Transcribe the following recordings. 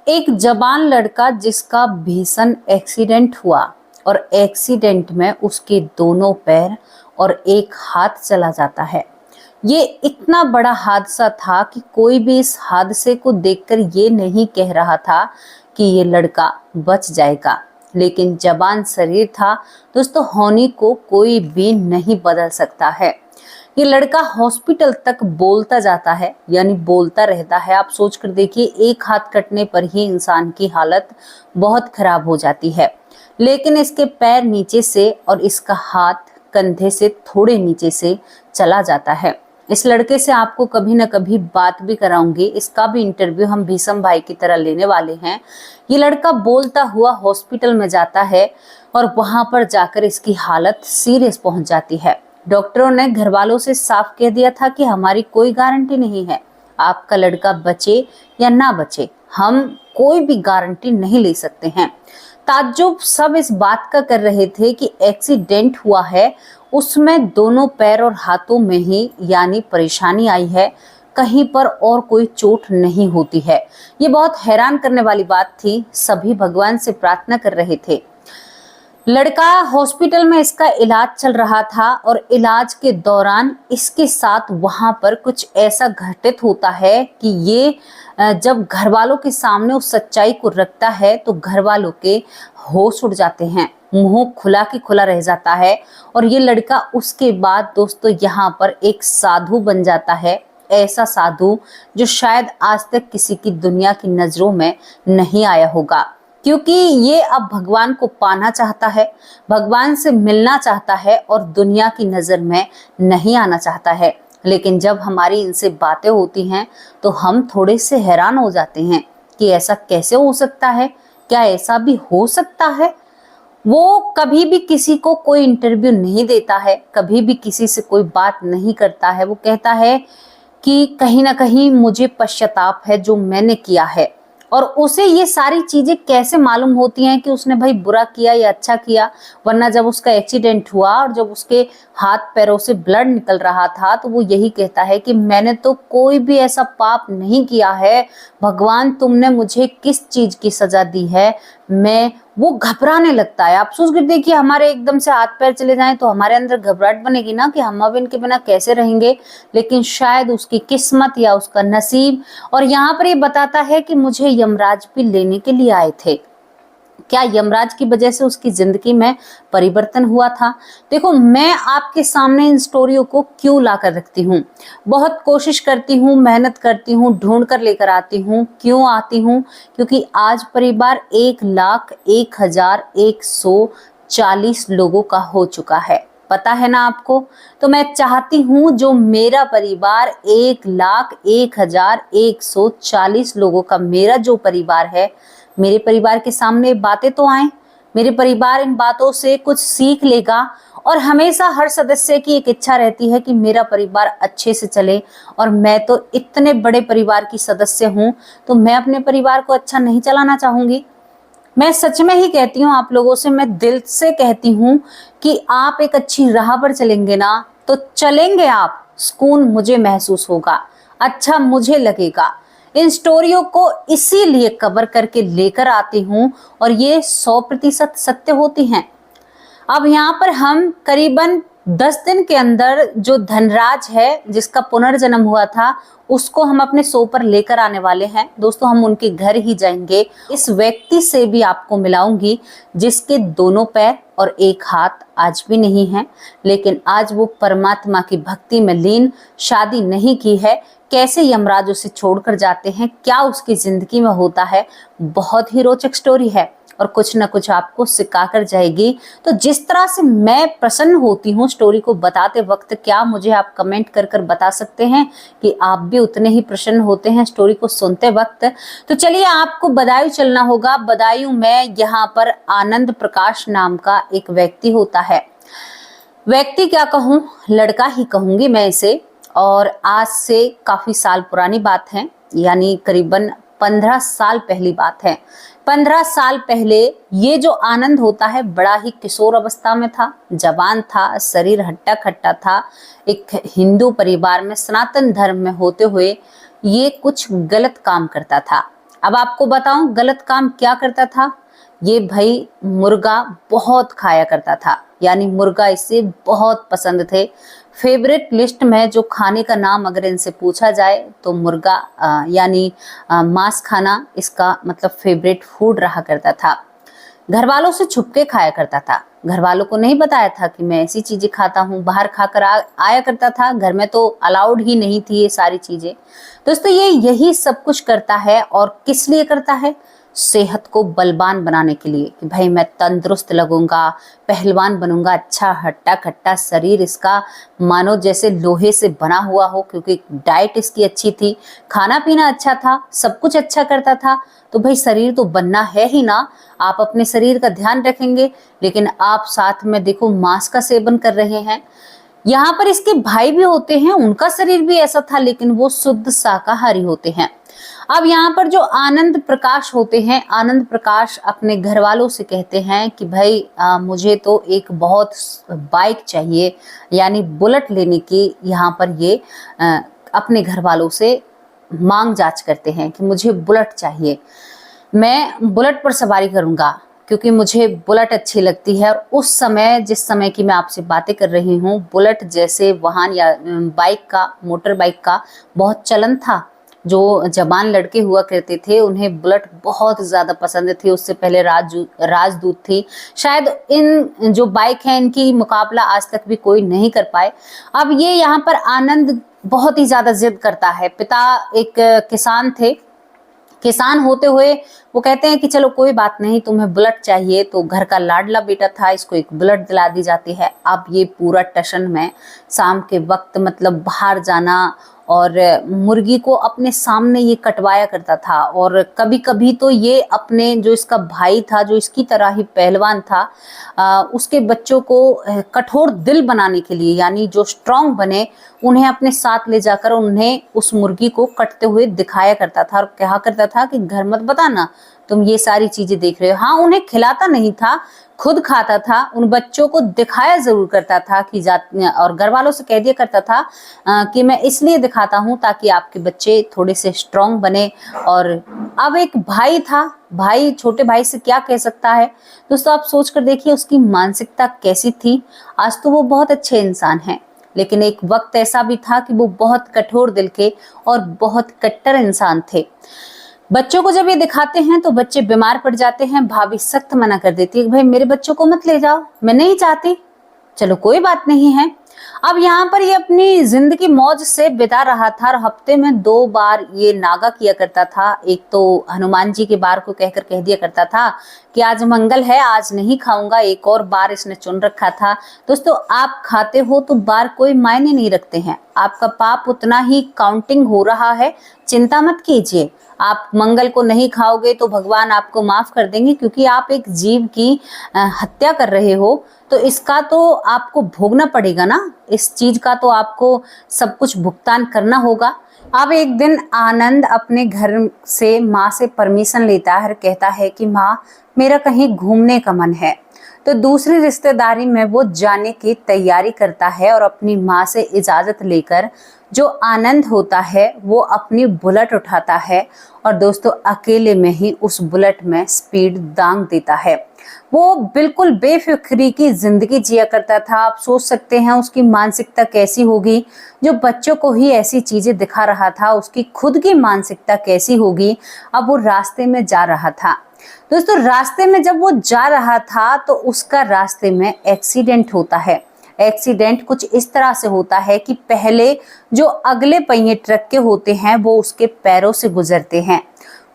एक जवान लड़का जिसका भीषण एक्सीडेंट हुआ और एक्सीडेंट में उसके दोनों पैर और एक हाथ चला जाता है। ये इतना बड़ा हादसा था कि कोई भी इस हादसे को देखकर ये नहीं कह रहा था कि ये लड़का बच जाएगा, लेकिन जवान शरीर था दोस्तों, होनी को कोई भी नहीं बदल सकता है। ये लड़का हॉस्पिटल तक बोलता जाता है, यानी बोलता रहता है। आप सोच कर देखिए, एक हाथ कटने पर ही इंसान की हालत बहुत खराब हो जाती है, लेकिन इसके पैर नीचे से और इसका हाथ कंधे से थोड़े नीचे से चला जाता है। इस लड़के से आपको कभी ना कभी बात भी कराऊंगी, इसका भी इंटरव्यू हम भीषम भाई की तरह लेने वाले हैं। ये लड़का बोलता हुआ हॉस्पिटल में जाता है और वहां पर जाकर इसकी हालत सीरियस पहुंच जाती है। डॉक्टरों ने घर वालों से साफ कह दिया था कि हमारी कोई गारंटी नहीं है, आपका लड़का बचे या ना बचे, हम कोई भी गारंटी नहीं ले सकते हैं। ताज्जुब सब इस बात का कर रहे थे कि एक्सीडेंट हुआ है, उसमें दोनों पैर और हाथों में ही यानी परेशानी आई है, कहीं पर और कोई चोट नहीं होती है। ये बहुत हैरान करने वाली बात थी। सभी भगवान से प्रार्थना कर रहे थे। लड़का हॉस्पिटल में इसका इलाज चल रहा था और इलाज के दौरान इसके साथ वहां पर कुछ ऐसा घटित होता है कि ये जब घर वालों के सामने उस सच्चाई को रखता है तो घर वालों के होश उड़ जाते हैं, मुंह खुला के खुला रह जाता है। और ये लड़का उसके बाद दोस्तों यहाँ पर एक साधु बन जाता है, ऐसा साधु जो शायद आज तक किसी की दुनिया की नजरों में नहीं आया होगा, क्योंकि ये अब भगवान को पाना चाहता है, भगवान से मिलना चाहता है और दुनिया की नजर में नहीं आना चाहता है। लेकिन जब हमारी इनसे बातें होती हैं तो हम थोड़े से हैरान हो जाते हैं कि ऐसा कैसे हो सकता है, क्या ऐसा भी हो सकता है। वो कभी भी किसी को कोई इंटरव्यू नहीं देता है, कभी भी किसी से कोई बात नहीं करता है। वो कहता है कि कहीं ना कहीं मुझे पश्चाताप है जो मैंने किया है। और उसे ये सारी चीजें कैसे मालूम होती हैं कि उसने भाई बुरा किया या अच्छा किया, वरना जब उसका एक्सीडेंट हुआ और जब उसके हाथ पैरों से ब्लड निकल रहा था तो वो यही कहता है कि मैंने तो कोई भी ऐसा पाप नहीं किया है, भगवान तुमने मुझे किस चीज की सजा दी है। वो घबराने लगता है। आप सोच कर देखिए, हमारे एकदम से हाथ पैर चले जाएं तो हमारे अंदर घबराहट बनेगी ना कि हम अब इनके बिना कैसे रहेंगे, लेकिन शायद उसकी किस्मत या उसका नसीब। और यहाँ पर ये बताता है कि मुझे यमराज भी लेने के लिए आए थे। क्या यमराज की वजह से उसकी जिंदगी में परिवर्तन हुआ था? देखो, मैं आपके सामने इन स्टोरियों को क्यों ला कर रखती हूँ, बहुत कोशिश करती हूँ, मेहनत करती हूँ, ढूंढ कर लेकर आती हूँ। क्यों आती हूँ? क्योंकि आज परिवार 1,01,140 लोगों का हो चुका है, पता है ना आपको। तो मैं चाहती हूँ जो मेरा परिवार 1,01,140 लोगों का मेरा जो परिवार है, मेरे परिवार के सामने बातें तो आए, मेरे परिवार इन बातों से कुछ सीख लेगा। और हमेशा हर सदस्य की एक इच्छा रहती है कि मेरा परिवार अच्छे से चले, और मैं तो इतने बड़े परिवार की सदस्य हूँ तो मैं अपने परिवार को अच्छा नहीं चलाना चाहूंगी। मैं सच में ही कहती हूँ आप लोगों से, मैं दिल से कहती हूँ कि आप एक अच्छी राह पर चलेंगे ना तो चलेंगे आप, सुकून मुझे महसूस होगा, अच्छा मुझे लगेगा। इन स्टोरियों को इसीलिए कवर करके लेकर आती हूँ और ये 100% सत्य होती हैं। अब यहाँ पर हम करीबन 10 दिन के अंदर जो धनराज है जिसका पुनर्जन्म हुआ था, उसको हम अपने शो पर लेकर आने वाले हैं। दोस्तों, हम उनके घर ही जाएंगे। इस व्यक्ति से भी आपको मिलाऊंगी जिसके दोनों पैर और एक हाथ आज भी नहीं है, लेकिन आज वो परमात्मा की भक्ति में लीन, शादी नहीं की है। कैसे यमराज उसे छोड़कर जाते हैं, क्या उसकी जिंदगी में होता है, बहुत ही रोचक स्टोरी है और कुछ ना कुछ आपको सिखा कर जाएगी। तो जिस तरह से मैं प्रसन्न होती हूँ स्टोरी को बताते वक्त, क्या मुझे आप कमेंट कर कर बता सकते हैं कि आप भी उतने ही प्रसन्न होते हैं स्टोरी को सुनते वक्त? तो चलिए, आपको बदायूं चलना होगा। बदायूं में यहाँ पर आनंद प्रकाश नाम का एक व्यक्ति होता है। व्यक्ति क्या कहूँ, लड़का ही कहूंगी मैं इसे। और आज से काफी साल पुरानी बात है, यानी करीबन 15 साल पहली बात है। 15 साल पहले ये जो आनंद होता है बड़ा ही किशोर अवस्था में था, जवान था, शरीर हट्टा खट्टा था। एक हिंदू परिवार में, सनातन धर्म में होते हुए ये कुछ गलत काम करता था। अब आपको बताऊं गलत काम क्या करता था। ये भाई मुर्गा बहुत खाया करता था, यानी मुर्गा इसे बहुत पसंद थे। फेवरेट लिस्ट में जो खाने का नाम अगर इनसे पूछा जाए तो मुर्गा यानी मांस खाना इसका मतलब फेवरेट फूड रहा करता था। घर वालों से छुपके खाया करता था, घर वालों को नहीं बताया था कि मैं ऐसी चीजें खाता हूँ, बाहर खाकर आया करता था, घर में तो अलाउड ही नहीं थी ये सारी चीजें। दोस्तों ये यही सब कुछ करता है और किस लिए करता है, सेहत को बलवान बनाने के लिए कि भाई मैं तंदुरुस्त लगूंगा, पहलवान बनूंगा, अच्छा हट्टा कट्टा शरीर इसका मानो जैसे लोहे से बना हुआ हो, क्योंकि डाइट इसकी अच्छी थी, खाना पीना अच्छा था, सब कुछ अच्छा करता था। तो भाई शरीर तो बनना है ही ना, आप अपने शरीर का ध्यान रखेंगे, लेकिन आप साथ में देखो मांस का सेवन कर रहे हैं। यहाँ पर इसके भाई भी होते हैं, उनका शरीर भी ऐसा था, लेकिन वो शुद्ध शाकाहारी होते हैं। अब यहाँ पर जो आनंद प्रकाश होते हैं, आनंद प्रकाश अपने घर वालों से कहते हैं कि भाई मुझे तो एक बहुत बाइक चाहिए, यानी बुलेट लेने की यहाँ पर ये अपने घर वालों से मांग जांच करते हैं कि मुझे बुलेट चाहिए, मैं बुलेट पर सवारी करूंगा क्योंकि मुझे बुलेट अच्छी लगती है। और उस समय जिस समय की मैं आपसे बातें कर रही हूँ, बुलेट जैसे वाहन या बाइक का, मोटर बाइक का बहुत चलन था। जो जवान लड़के हुआ करते थे उन्हें बुलेट बहुत ज़्यादा पसंद थी। उससे पहले राजदूत थी। शायद इन जो बाइक हैं इनकी मुकाबला आज तक भी कोई नहीं कर पाए। अब ये यहाँ पर आनंद बहुत ही ज़्यादा जिद करता है। पिता एक किसान थे, किसान होते हुए वो कहते हैं कि चलो कोई बात नहीं, तुम्हें बुलेट चाहिए, तो घर का लाडला बेटा था, इसको एक बुलेट दिला दी जाती है। अब ये पूरा टशन में शाम के वक्त मतलब बाहर जाना और मुर्गी को अपने सामने ये कटवाया करता था। और कभी कभी तो ये अपने जो इसका भाई था, जो इसकी तरह ही पहलवान था, उसके बच्चों को कठोर दिल बनाने के लिए, यानी जो स्ट्रांग बने, उन्हें अपने साथ ले जाकर उन्हें उस मुर्गी को कटते हुए दिखाया करता था और कहा करता था कि घर मत बताना तुम ये सारी चीजें देख रहे हो। हाँ, उन्हें खिलाता नहीं था, खुद खाता था, उन बच्चों को दिखाया जरूर करता था कि और घर वालों से कह दिया करता था कि मैं इसलिए दिखाता हूँ ताकि आपके बच्चे थोड़े से स्ट्रांग बने। और अब एक भाई था, भाई छोटे भाई से क्या कह सकता है। दोस्तों आप सोच कर देखिए उसकी मानसिकता कैसी थी। आज तो वो बहुत अच्छे इंसान हैं, लेकिन एक वक्त ऐसा भी था कि वो बहुत कठोर दिल के और बहुत कट्टर इंसान थे। बच्चों को जब ये दिखाते हैं तो बच्चे बीमार पड़ जाते हैं। भाभी सख्त मना कर देती है कि भाई मेरे बच्चों को मत ले जाओ, मैं नहीं चाहती, चलो कोई बात नहीं है। अब यहाँ पर ये अपनी जिंदगी मौज से बिता रहा था और हफ्ते में 2 बार ये नागा किया करता था। एक तो हनुमान जी के बार को कहकर कह दिया करता था कि आज मंगल है, आज नहीं खाऊंगा। एक और बार इसने चुन रखा था। दोस्तों आप खाते हो तो बार कोई मायने नहीं रखते हैं, आपका पाप उतना ही काउंटिंग हो रहा है, चिंता मत कीजिए। आप मंगल को नहीं खाओगे तो भगवान आपको माफ कर देंगे, क्योंकि आप एक जीव की हत्या कर रहे हो, तो इसका तो आपको भोगना पड़ेगा ना, इस चीज का तो आपको सब कुछ भुगतान करना होगा। अब एक दिन आनंद अपने घर से माँ से परमिशन लेता है और कहता है कि माँ मेरा कहीं घूमने का मन है। तो दूसरी रिश्तेदारी में वो जाने की तैयारी करता है और अपनी माँ से इजाज़त लेकर जो आनंद होता है वो अपनी बुलेट उठाता है और दोस्तों अकेले में ही उस बुलेट में स्पीड दांग देता है। वो बिल्कुल बेफिक्री की जिंदगी जिया करता था। आप सोच सकते हैं उसकी मानसिकता कैसी होगी, जो बच्चों को ही ऐसी चीजें दिखा रहा था, उसकी खुद की मानसिकता कैसी होगी। अब वो रास्ते में जा रहा था। दोस्तों रास्ते में जब वो जा रहा था तो उसका रास्ते में एक्सीडेंट होता है। एक्सीडेंट कुछ इस तरह से होता है कि पहले जो अगले पहिए ट्रक के होते हैं वो उसके पैरों से गुजरते हैं।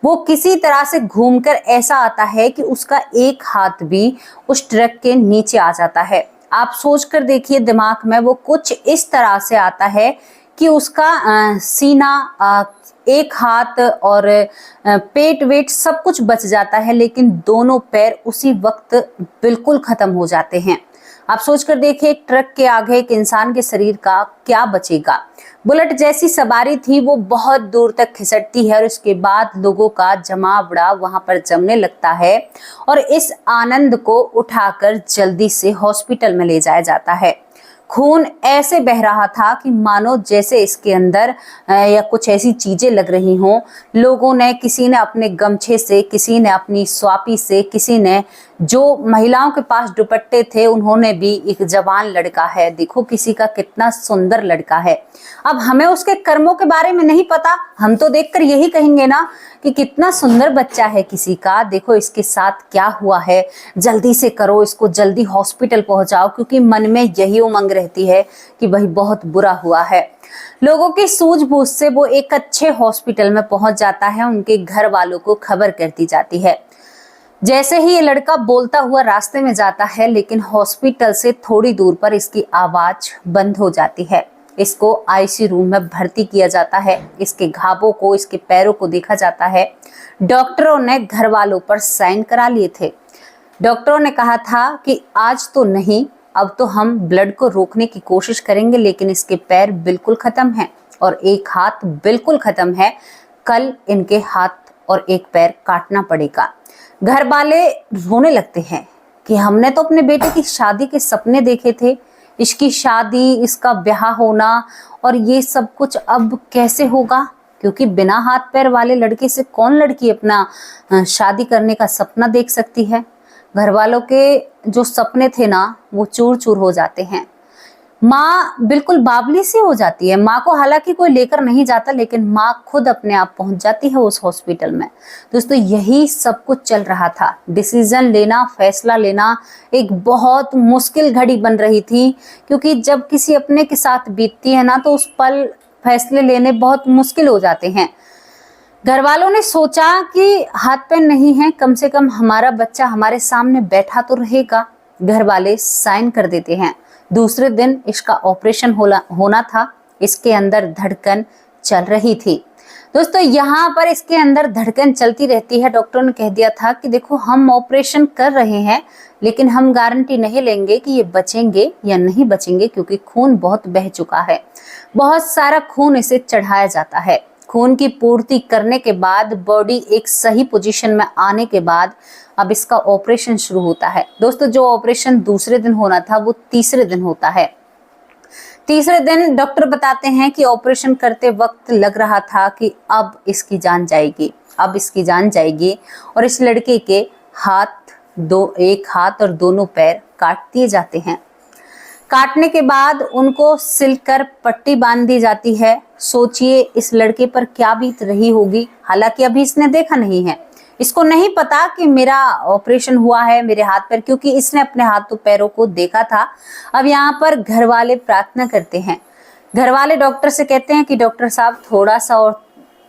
वो किसी तरह से घूमकर ऐसा आता है कि उसका एक हाथ भी उस ट्रक के नीचे आ जाता है। आप सोच कर देखिए दिमाग में, वो कुछ इस तरह से आता है कि उसका सीना, एक हाथ और पेट वेट सब कुछ बच जाता है, लेकिन दोनों पैर उसी वक्त बिल्कुल खत्म हो जाते हैं। आप सोचकर देखिए एक ट्रक के आगे एक इंसान के शरीर का क्या बचेगा। बुलेट जैसी सवारी थी वो बहुत दूर तक खिसकती है और उसके बाद लोगों का जमावड़ा वहां पर जमने लगता है और इस आनंद को उठाकर जल्दी से हॉस्पिटल में ले जाया जाता है। खून ऐसे बह रहा था कि मानो जैसे इसके अंदर या कुछ ऐसी चीजें लग रही हों। लोगों ने, किसी ने अपने गमछे से, किसी ने अपनी स्वापी से, किसी ने, जो महिलाओं के पास दुपट्टे थे उन्होंने भी, एक जवान लड़का है, देखो किसी का कितना सुंदर लड़का है। अब हमें उसके कर्मों के बारे में नहीं पता, हम तो देखकर यही कहेंगे ना कि कितना सुंदर बच्चा है किसी का, देखो इसके साथ क्या हुआ है, जल्दी से करो, इसको जल्दी हॉस्पिटल पहुंचाओ, क्योंकि मन में यही उमंग रहती है कि भाई बहुत बुरा हुआ है। लोगों की सूझबूझ से वो एक अच्छे हॉस्पिटल में पहुंच जाता है, उनके घर वालों को खबर कर दी जाती है। जैसे ही ये लड़का बोलता हुआ रास्ते में जाता है, लेकिन हॉस्पिटल से थोड़ी दूर पर इसकी आवाज बंद हो जाती है। इसको आईसीयू रूम में भर्ती किया जाता है। इसके घावों को, इसके पैरों को देखा जाता है। डॉक्टरों ने घर वालों पर साइन करा लिए थे। डॉक्टरों ने कहा था कि आज तो नहीं, अब तो हम ब्लड को रोकने की कोशिश करेंगे, लेकिन इसके पैर बिल्कुल खत्म हैं और एक हाथ बिल्कुल खत्म है। कल इनके हाथ और एक पैर काटना पड़ेगा। घर वाले रोने लगते हैं कि हमने तो अपने बेटे की शादी के सपने देखे थे, इसकी शादी, इसका ब्याह होना, और ये सब कुछ अब कैसे होगा, क्योंकि बिना हाथ पैर वाले लड़के से कौन लड़की अपना शादी करने का सपना देख सकती है। घर वालों के जो सपने थे ना, वो चूर चूर हो जाते हैं। माँ बिल्कुल बावली सी हो जाती है। माँ को हालांकि कोई लेकर नहीं जाता, लेकिन माँ खुद अपने आप पहुंच जाती है उस हॉस्पिटल में। दोस्तों, यही सब कुछ चल रहा था। डिसीजन लेना, फैसला लेना एक बहुत मुश्किल घड़ी बन रही थी, क्योंकि जब किसी अपने के साथ बीतती है ना, तो उस पल फैसले लेने बहुत मुश्किल हो जाते हैं। घर वालों ने सोचा कि हाथ पैर नहीं है, कम से कम हमारा बच्चा हमारे सामने बैठा तो रहेगा। घर वाले साइन कर देते हैं। दूसरे दिन इसका ऑपरेशन होना था। इसके अंदर धड़कन चल रही थी। दोस्तों, यहाँ पर इसके अंदर धड़कन चलती रहती है। डॉक्टर ने कह दिया था कि देखो, हम ऑपरेशन कर रहे हैं, लेकिन हम गारंटी नहीं लेंगे कि ये बचेंगे या नहीं बचेंगे, क्योंकि खून बहुत बह चुका है। बहुत सारा खून इसे चढ़ाया जाता है। खून की पूर्ति करने के बाद, बॉडी एक सही पोजीशन में आने के बाद, अब इसका ऑपरेशन शुरू होता है। दोस्तों, जो ऑपरेशन दूसरे दिन होना था, वो तीसरे दिन होता है। तीसरे दिन डॉक्टर बताते हैं कि ऑपरेशन करते वक्त लग रहा था कि अब इसकी जान जाएगी, अब इसकी जान जाएगी। और इस लड़के के हाथ, एक हाथ और दोनों पैर काट दिए जाते हैं। काटने के बाद उनको सिलकर पट्टी बांध दी जाती है। सोचिए इस लड़के पर क्या बीत रही होगी। हालांकि अभी इसने देखा नहीं है, इसको नहीं पता कि मेरा ऑपरेशन हुआ है मेरे हाथ पैर, क्योंकि इसने अपने हाथों पैरों को देखा था। अब यहाँ पर घर वाले प्रार्थना करते हैं। घर वाले डॉक्टर से कहते हैं कि डॉक्टर साहब, थोड़ा सा और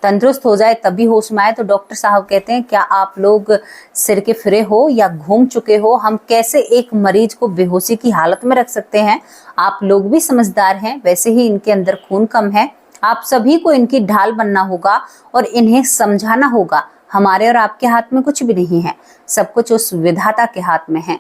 तंदुरुस्त हो जाए तभी होश में आए। तो डॉक्टर साहब कहते हैं, क्या आप लोग सिर के फिरे हो या घूम चुके हो? हम कैसे एक मरीज को बेहोशी की हालत में रख सकते हैं? आप लोग भी समझदार हैं, वैसे ही इनके अंदर खून कम है। आप सभी को इनकी ढाल बनना होगा और इन्हें समझाना होगा। हमारे और आपके हाथ में कुछ भी नहीं है, सब कुछ उस विधाता के हाथ में है।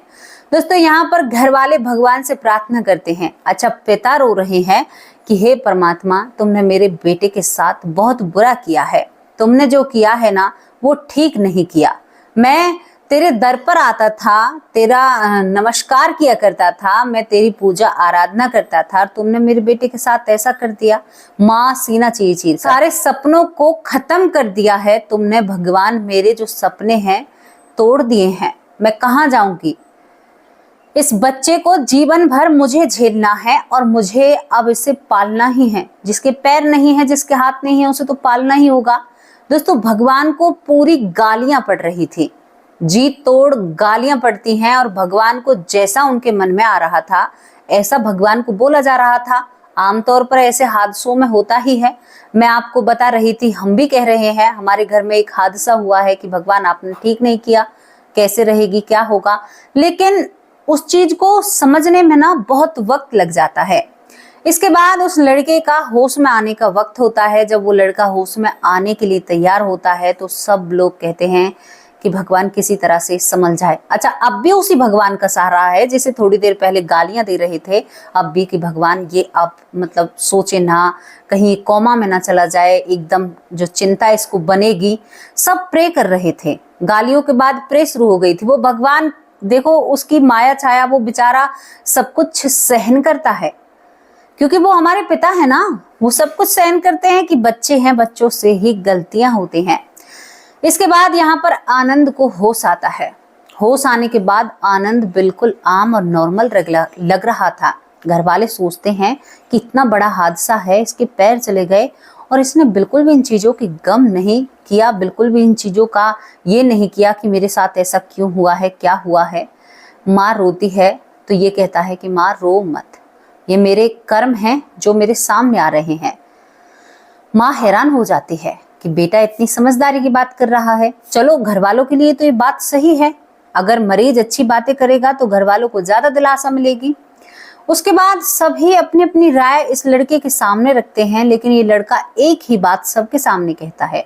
दोस्तों, यहाँ पर घर वाले भगवान से प्रार्थना करते हैं। अच्छा, पिता रो रहे हैं कि हे परमात्मा, तुमने मेरे बेटे के साथ बहुत बुरा किया है। तुमने जो किया है ना, वो ठीक नहीं किया। मैं तेरे दर पर आता था, तेरा नमस्कार किया करता था, मैं तेरी पूजा आराधना करता था, और तुमने मेरे बेटे के साथ ऐसा कर दिया। माँ सीना चीर सारे सपनों को खत्म कर दिया है तुमने भगवान। मेरे जो सपने हैं तोड़ दिए हैं। मैं कहाँ जाऊंगी? इस बच्चे को जीवन भर मुझे झेलना है और मुझे अब इसे पालना ही है। जिसके पैर नहीं है, जिसके हाथ नहीं है, उसे तो पालना ही होगा। दोस्तों, भगवान को पूरी गालियां पड़ रही थी, जी तोड़ गालियां पड़ती हैं, और भगवान को जैसा उनके मन में आ रहा था ऐसा भगवान को बोला जा रहा था। आमतौर पर ऐसे हादसों में होता ही है। मैं आपको बता रही थी, हम भी कह रहे हैं, हमारे घर में एक हादसा हुआ है कि भगवान आपने ठीक नहीं किया, कैसे रहेगी, क्या होगा। लेकिन उस चीज को समझने में ना बहुत वक्त लग जाता है। इसके बाद उस लड़के का होश में आने का वक्त होता है। जब वो लड़का होश में आने के लिए तैयार होता है, तो सब लोग कहते हैं कि भगवान किसी तरह से संभल जाए। अच्छा, अब भी उसी भगवान का सहारा है जिसे थोड़ी देर पहले गालियां दे रहे थे। अब भी कि भगवान ये अब मतलब सोचे ना, कहीं कोमा में ना चला जाए, एकदम जो चिंता इसको बनेगी। सब प्रे कर रहे थे। गालियों के बाद प्रे शुरू हो गई थी। वो भगवान, देखो उसकी माया छाया, वो बेचारा सब कुछ सहन करता है। क्योंकि वो हमारे पिता है ना, वो सब कुछ सहन करते हैं कि बच्चे हैं, बच्चों से ही गलतियां होती हैं। इसके बाद यहाँ पर आनंद को होश आता है। होश आने के बाद आनंद बिल्कुल आम और नॉर्मल लग रहा था। घर वाले सोचते हैं कि इतना बड़ा हादसा है, इसके पैर चले गए और इसने बिल्कुल भी इन चीज़ों की गम नहीं किया, बिल्कुल भी इन चीज़ों का ये नहीं किया कि मेरे साथ ऐसा क्यों हुआ है, क्या हुआ है। माँ रोती है तो ये कहता है कि माँ रो मत, ये मेरे कर्म हैं जो मेरे सामने आ रहे हैं। माँ हैरान हो जाती है कि बेटा इतनी समझदारी की बात कर रहा है। चलो, घर वालों के लिए तो ये बात सही है, अगर मरीज अच्छी बातें करेगा तो घर वालों को ज्यादा दिलासा मिलेगी। उसके बाद सभी अपनी अपनी राय इस लड़के के सामने रखते हैं, लेकिन ये लड़का एक ही बात सबके सामने कहता है,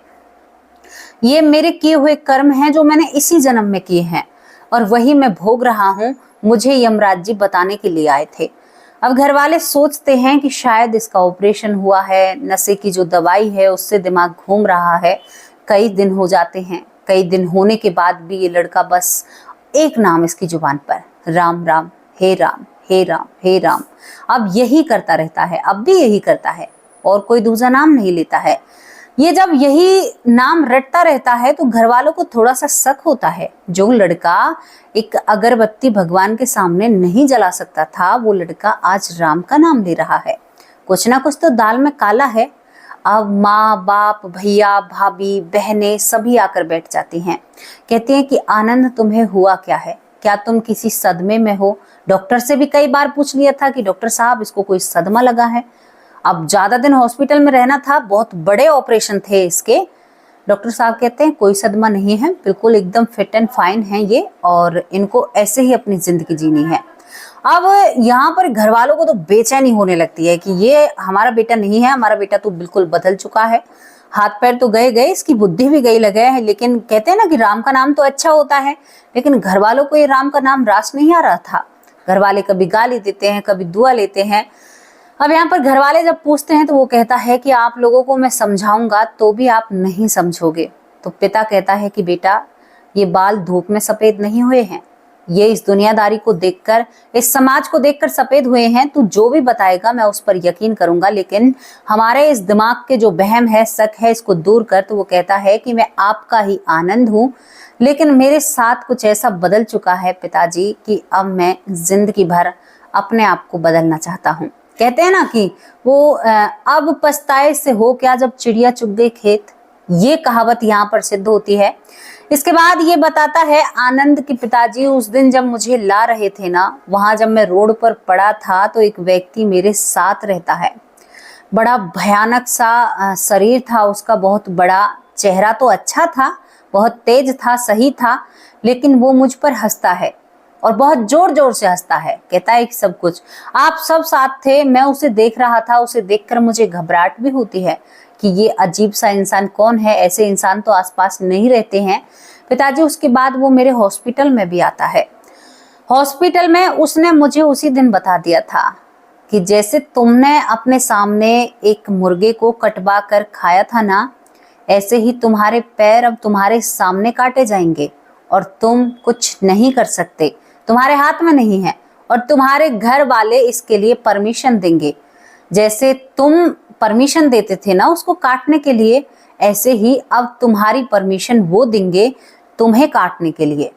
ये मेरे किए हुए कर्म हैं जो मैंने इसी जन्म में किए हैं और वही मैं भोग रहा हूँ, मुझे यमराज जी बताने के लिए आए थे। अब घर वाले सोचते हैं कि शायद इसका ऑपरेशन हुआ है, नशे की जो दवाई है उससे दिमाग घूम रहा है। कई दिन हो जाते हैं, कई दिन होने के बाद भी ये लड़का बस एक नाम इसकी जुबान पर, राम राम, हे राम, हे राम, हे राम, अब यही करता रहता है, अब भी यही करता है और कोई दूसरा नाम नहीं लेता है। ये जब यही नाम रटता रहता है तो घर वालों को थोड़ा सा शक होता है। जो लड़का एक अगरबत्ती भगवान के सामने नहीं जला सकता था, वो लड़का आज राम का नाम ले रहा है। कुछ ना कुछ तो दाल में काला है। अब माँ बाप, भैया भाभी, बहनें सभी आकर बैठ जाती हैं। कहती हैं कि आनंद, तुम्हें हुआ क्या है, क्या तुम किसी सदमे में हो? डॉक्टर से भी कई बार पूछ लिया था कि डॉक्टर साहब इसको कोई सदमा लगा है। अब ज्यादा दिन हॉस्पिटल में रहना था, बहुत बड़े ऑपरेशन थे इसके। डॉक्टर साहब कहते हैं कोई सदमा नहीं है, बिल्कुल एकदम फिट एंड फाइन है ये, और इनको ऐसे ही अपनी जिंदगी जीनी है। अब यहाँ पर घर वालों को तो बेचैनी होने लगती है कि ये हमारा बेटा नहीं है, हमारा बेटा तो बिल्कुल बदल चुका है, हाथ पैर तो गए गए, इसकी बुद्धि भी गई लगे है। लेकिन कहते हैं ना कि राम का नाम तो अच्छा होता है, लेकिन घर वालों को ये राम का नाम रास नहीं आ रहा था। घर वाले कभी गाली देते हैं, कभी दुआ लेते हैं। अब यहाँ पर घर वाले जब पूछते हैं तो वो कहता है कि आप लोगों को मैं समझाऊंगा तो भी आप नहीं समझोगे। तो पिता कहता है कि बेटा, ये बाल धूप में सफेद नहीं हुए हैं, ये इस दुनियादारी को देखकर, इस समाज को देखकर सफेद हुए हैं। तू जो भी बताएगा मैं उस पर यकीन करूंगा, लेकिन हमारे इस दिमाग के जो वहम है, शक है, इसको दूर कर। तो वो कहता है कि मैं आपका ही आनंद हूँ, लेकिन मेरे साथ कुछ ऐसा बदल चुका है पिताजी कि अब मैं जिंदगी भर अपने आप को बदलना चाहता हूँ। कहते हैं ना कि वो अब पछताए से हो क्या जब चिड़िया चुग गई खेत, ये कहावत यहाँ पर सिद्ध होती है। इसके बाद ये बताता है आनंद के पिताजी, उस दिन जब मुझे ला रहे थे ना, वहां जब मैं रोड पर पड़ा था तो एक व्यक्ति मेरे साथ रहता है। बड़ा भयानक सा शरीर था उसका, बहुत बड़ा, चेहरा तो अच्छा था, बहुत तेज था, सही था, लेकिन वो मुझ पर हंसता है और बहुत जोर जोर से हंसता है। कहता है कि सब कुछ आप सब साथ थे, मैं उसे देख रहा था, उसे देखकर मुझे घबराहट भी होती है कि ये अजीब सा इंसान कौन है, ऐसे इंसान तो आसपास नहीं रहते हैं पिताजी। उसके बाद वो मेरे हॉस्पिटल में भी आता है। हॉस्पिटल में उसने मुझे उसी दिन बता दिया था कि जैसे तुमने अपने सामने एक मुर्गे को कटवा कर खाया था ना, ऐसे ही तुम्हारे पैर अब तुम्हारे सामने काटे जाएंगे और तुम कुछ नहीं कर सकते, तुम्हारे हाथ में नहीं है, और तुम्हारे घर वाले इसके लिए परमिशन देंगे। जैसे तुम परमिशन देते थे ना उसको काटने के लिए, ऐसे ही अब तुम्हारी परमिशन वो देंगे तुम्हें काटने के लिए।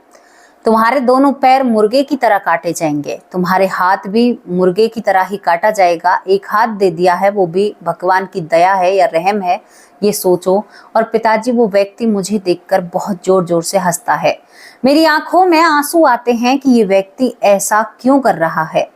तुम्हारे दोनों पैर मुर्गे की तरह काटे जाएंगे, तुम्हारे हाथ भी मुर्गे की तरह ही काटा जाएगा। एक हाथ दे दिया है, वो भी भगवान की दया है या रहम है, ये सोचो। और पिताजी, वो व्यक्ति मुझे देखकर बहुत जोर जोर से हंसता है। मेरी आंखों में आंसू आते हैं कि ये व्यक्ति ऐसा क्यों कर रहा है।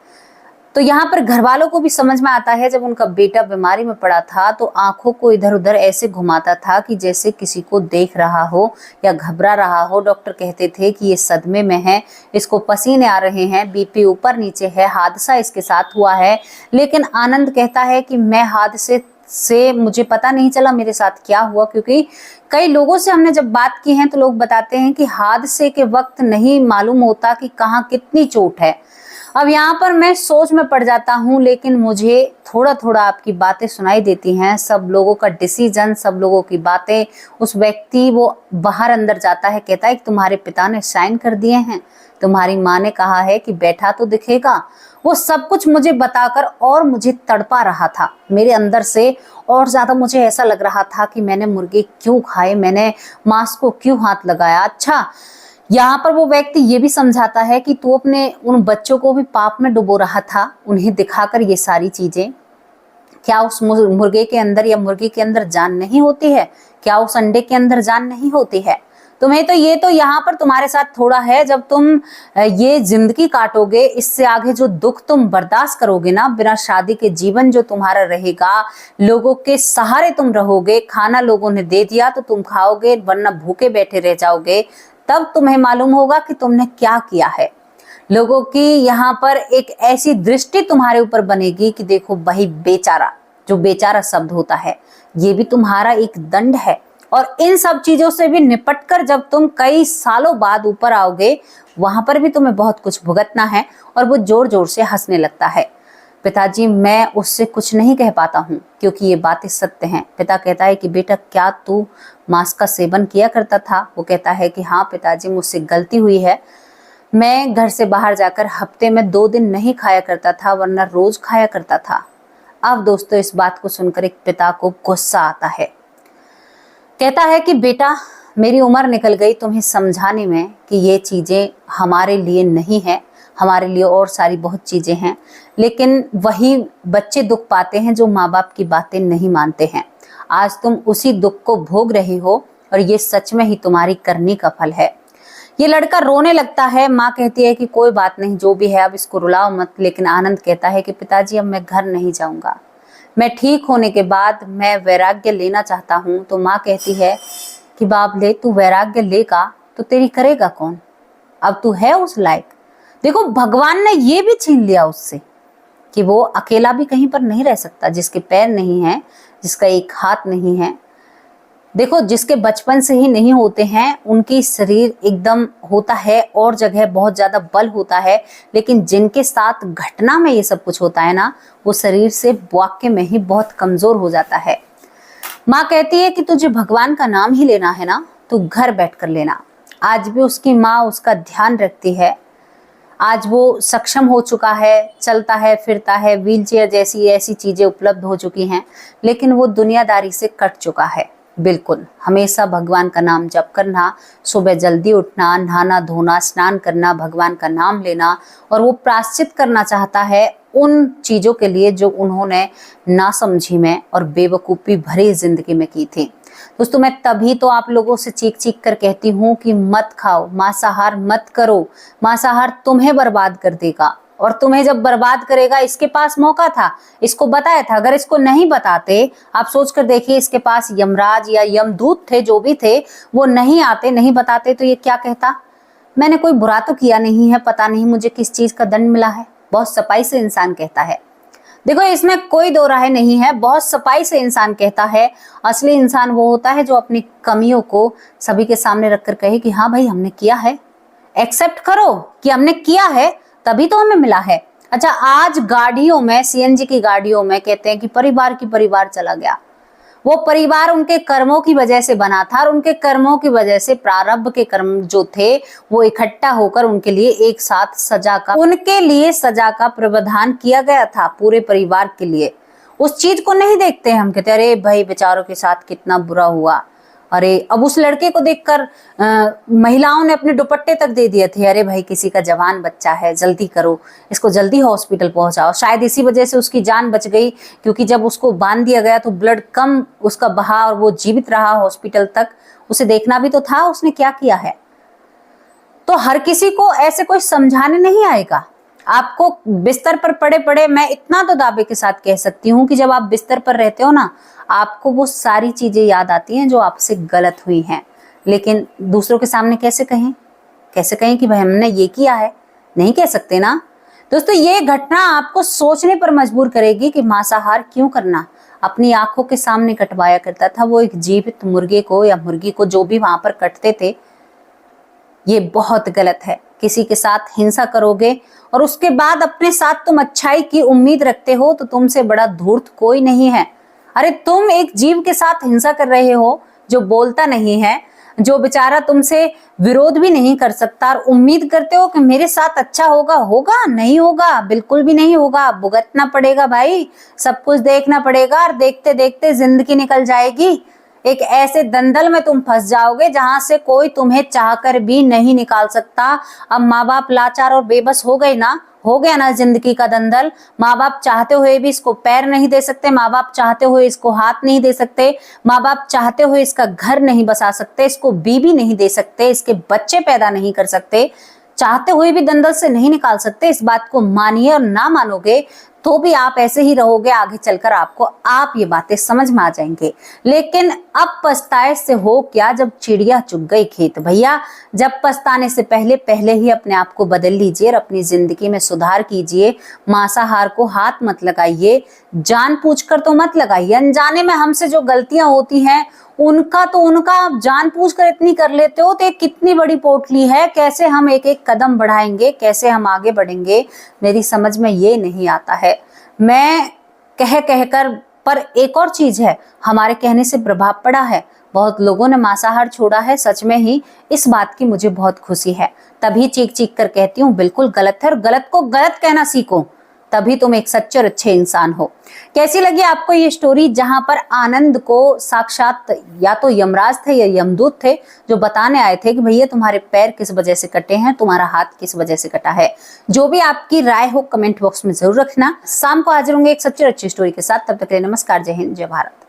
तो यहाँ पर घर वालों को भी समझ में आता है, जब उनका बेटा बीमारी में पड़ा था तो आंखों को इधर उधर ऐसे घुमाता था कि जैसे किसी को देख रहा हो या घबरा रहा हो। डॉक्टर कहते थे कि ये सदमे में है, इसको पसीने आ रहे हैं, बीपी ऊपर नीचे है, हादसा इसके साथ हुआ है। लेकिन आनंद कहता है कि मैं हादसे से मुझे पता नहीं चला मेरे साथ क्या हुआ, क्योंकि कई लोगों से हमने जब बात की है तो लोग बताते हैं कि हादसे के वक्त नहीं मालूम होता कि कहाँ कितनी चोट है। अब यहाँ पर मैं सोच में पड़ जाता हूँ, लेकिन मुझे थोड़ा थोड़ा आपकी बातें सुनाई देती हैं, सब लोगों का डिसीजन, सब लोगों की बातें। उस व्यक्ति वो बाहर अंदर जाता है, कहता है कि तुम्हारे पिता ने साइन कर दिए हैं, तुम्हारी माँ ने कहा है कि बैठा तो दिखेगा। वो सब कुछ मुझे बताकर और मुझे तड़पा रहा था मेरे अंदर से, और ज्यादा मुझे ऐसा लग रहा था कि मैंने मुर्गे क्यों खाए, मैंने मांस को क्यों हाथ लगाया। अच्छा, यहाँ पर वो व्यक्ति ये भी समझाता है कि तू अपने उन बच्चों को भी पाप में डुबो रहा था, उन्हें दिखाकर ये सारी चीजें। क्या उस मुर्गे के अंदर या मुर्गी के अंदर जान नहीं होती है? क्या उस अंडे के अंदर जान नहीं होती है? तुम्हें तो ये तो यहाँ पर तुम्हारे साथ थोड़ा है, जब तुम ये जिंदगी काटोगे, इससे आगे जो दुख तुम बर्दाश्त करोगे ना, बिना शादी के जीवन जो तुम्हारा रहेगा, लोगों के सहारे तुम रहोगे, खाना लोगों ने दे दिया तो तुम खाओगे, वरना भूखे बैठे रह जाओगे, तब तुम्हें मालूम होगा कि तुमने क्या किया है। लोगों की यहाँ पर एक ऐसी दृष्टि तुम्हारे ऊपर बनेगी कि देखो भाई बेचारा, जो बेचारा शब्द होता है ये भी तुम्हारा एक दंड है। और इन सब चीजों से भी निपटकर जब तुम कई सालों बाद ऊपर आओगे, वहां पर भी तुम्हें बहुत कुछ भुगतना है। और वो जोर जोर से हंसने लगता है। पिताजी, मैं उससे कुछ नहीं कह पाता हूँ क्योंकि ये बातें सत्य हैं। पिता कहता है कि बेटा, क्या तू मांस का सेवन किया करता था? वो कहता है कि हाँ पिताजी, मुझसे गलती हुई है, मैं घर से बाहर जाकर हफ्ते में 2 दिन नहीं खाया करता था, वरना रोज खाया करता था। अब दोस्तों, इस बात को सुनकर एक पिता को गुस्सा आता है। कहता है कि बेटा, मेरी उम्र निकल गई तुम्हें समझाने में कि ये चीजें हमारे लिए नहीं है, हमारे लिए और सारी बहुत चीजें हैं। लेकिन वही बच्चे दुख पाते हैं जो माँ बाप की बातें नहीं मानते हैं। आज तुम उसी दुख को भोग रही हो और ये सच में ही तुम्हारी करनी का फल है। ये लड़का रोने लगता है। माँ कहती है कि कोई बात नहीं, जो भी है अब इसको रुलाओ मत। लेकिन आनंद कहता है कि पिताजी, अब मैं घर नहीं जाऊंगा, मैं ठीक होने के बाद मैं वैराग्य लेना चाहता हूँ। तो माँ कहती है कि बाप ले, तू वैराग्य लेगा तो तेरी करेगा कौन? अब तू है उस लायक। देखो, भगवान ने ये भी छीन लिया उससे कि वो अकेला भी कहीं पर नहीं रह सकता, जिसके पैर नहीं है, जिसका एक हाथ नहीं है। देखो, जिसके बचपन से ही नहीं होते हैं, उनकी शरीर एकदम होता है और जगह बहुत ज्यादा बल होता है, लेकिन जिनके साथ घटना में ये सब कुछ होता है ना, वो शरीर से वाक्य में ही बहुत कमजोर हो जाता है। माँ कहती है कि तुझे भगवान का नाम ही लेना है ना, तू घर बैठ कर लेना। आज भी उसकी माँ उसका ध्यान रखती है। आज वो सक्षम हो चुका है, चलता है, फिरता है, व्हीलचेयर जैसी ऐसी चीजें उपलब्ध हो चुकी हैं, लेकिन वो दुनियादारी से कट चुका है। बिल्कुल, हमेशा भगवान का नाम जप करना, सुबह जल्दी उठना, नहाना धोना, स्नान करना, भगवान का नाम लेना। और वो प्रायश्चित करना चाहता है उन चीजों के लिए जो उन्होंने नासमझी में और बेवकूफ़ी भरी जिंदगी में की थी। दोस्तों, मैं तभी तो आप लोगों से चीख चीख कर कहती हूँ कि मत खाओ, मांसाहार मत करो। मांसाहार तुम्हें बर्बाद कर देगा, और तुम्हें जब बर्बाद करेगा, इसके पास मौका था, इसको बताया था। अगर इसको नहीं बताते, आप सोच कर देखिए, इसके पास यमराज या यमदूत थे, जो भी थे, वो नहीं आते, नहीं बताते, तो ये क्या कहता? मैंने कोई बुरा तो किया नहीं है, पता नहीं मुझे किस चीज का दंड मिला है। बहुत सफाई से इंसान कहता है। देखो, इसमें कोई दो राय नहीं है, बहुत सफाई से इंसान कहता है। असली इंसान वो होता है जो अपनी कमियों को सभी के सामने रखकर कहे कि हाँ भाई, हमने किया है, एक्सेप्ट करो कि हमने किया है, तभी तो हमें मिला है। अच्छा, आज गाड़ियों में, सीएनजी की गाड़ियों में कहते हैं कि परिवार चला गया। वो परिवार उनके कर्मों की वजह से बना था, और उनके कर्मों की वजह से प्रारब्ध के कर्म जो थे वो इकट्ठा होकर उनके लिए एक साथ उनके लिए सजा का प्रावधान किया गया था, पूरे परिवार के लिए। उस चीज को नहीं देखते हैं, हम कहते हैं अरे भाई बेचारों के साथ कितना बुरा हुआ। अरे, अब उस लड़के को देखकर महिलाओं ने अपने दुपट्टे तक दे दिए थे, अरे भाई किसी का जवान बच्चा है, जल्दी करो, इसको जल्दी हॉस्पिटल पहुंचाओ। शायद इसी वजह से उसकी जान बच गई, क्योंकि जब उसको बांध दिया गया तो ब्लड कम उसका बहा और वो जीवित रहा हॉस्पिटल तक। उसे देखना भी तो था उसने क्या किया है। तो हर किसी को ऐसे कोई समझाने नहीं आएगा। आपको बिस्तर पर पड़े पड़े, मैं इतना तो दावे के साथ कह सकती हूँ कि जब आप बिस्तर पर रहते हो ना, आपको वो सारी चीजें याद आती हैं जो आपसे गलत हुई हैं। लेकिन दूसरों के सामने कैसे कहें कि भाई हमने ये किया है? नहीं कह सकते ना। दोस्तों, ये घटना आपको सोचने पर मजबूर करेगी कि मांसाहार क्यों करना। अपनी आंखों के सामने कटवाया करता था वो एक जीवित मुर्गे को या मुर्गी को, जो भी वहां पर कटते थे। ये बहुत गलत है किसी के साथ हिंसा करोगे और उसके बाद अपने साथ तुम अच्छाई की उम्मीद रखते हो तो तुमसे बड़ा धूर्त कोई नहीं है। अरे तुम एक जीव के साथ हिंसा कर रहे हो जो बोलता नहीं है, जो बेचारा तुमसे विरोध भी नहीं कर सकता, और उम्मीद करते हो कि मेरे साथ अच्छा होगा। होगा नहीं होगा, बिल्कुल भी नहीं होगा। भुगतना पड़ेगा भाई, सब कुछ देखना पड़ेगा और देखते देखते जिंदगी निकल जाएगी। एक ऐसे दंदल में तुम फंस जाओगे जहां से कोई तुम्हें चाहकर भी नहीं निकाल सकता। अब माँ बाप लाचार और बेबस हो गए ना, हो गया ना जिंदगी का दंदल। माँ बाप चाहते हुए भी इसको पैर नहीं दे सकते, माँ बाप चाहते हुए इसको हाथ नहीं दे सकते, माँ बाप चाहते हुए इसका घर नहीं बसा सकते, इसको बीबी नहीं दे सकते, इसके बच्चे पैदा नहीं कर सकते, चाहते हुए भी दंदल से नहीं निकाल सकते। इस बात को मानिए और ना मानोगे तो भी आप ऐसे ही रहोगे, आगे चलकर आपको आप ये बातें समझ में आ जाएंगे। लेकिन अब पछताए से हो क्या जब चिड़िया चुग गई खेत। भैया जब पछताने से पहले पहले ही अपने आप को बदल लीजिए और अपनी जिंदगी में सुधार कीजिए। मांसाहार को हाथ मत लगाइए, जानबूझकर तो मत लगाइए। अनजाने में हमसे जो गलतियां होती हैं उनका आप जानबूझकर इतनी कर लेते हो तो ये कितनी बड़ी पोटली है। कैसे हम एक एक कदम बढ़ाएंगे, कैसे हम आगे बढ़ेंगे, मेरी समझ में ये नहीं आता है। मैं कह कहकर, पर एक और चीज है, हमारे कहने से प्रभाव पड़ा है। बहुत लोगों ने मांसाहार छोड़ा है, सच में ही इस बात की मुझे बहुत खुशी है। तभी चीख चीख कर कहती हूँ बिल्कुल गलत है, और गलत को गलत कहना सीखो, तभी तुम एक सच्चे और अच्छे इंसान हो। कैसी लगी आपको ये स्टोरी, जहां पर आनंद को साक्षात या तो यमराज थे या यमदूत थे जो बताने आए थे कि भैया तुम्हारे पैर किस वजह से कटे हैं, तुम्हारा हाथ किस वजह से कटा है। जो भी आपकी राय हो कमेंट बॉक्स में जरूर रखना। शाम को हाजिर होंगे एक सच्ची और अच्छी स्टोरी के साथ। तब तक के लिए नमस्कार, जय हिंद, जय भारत।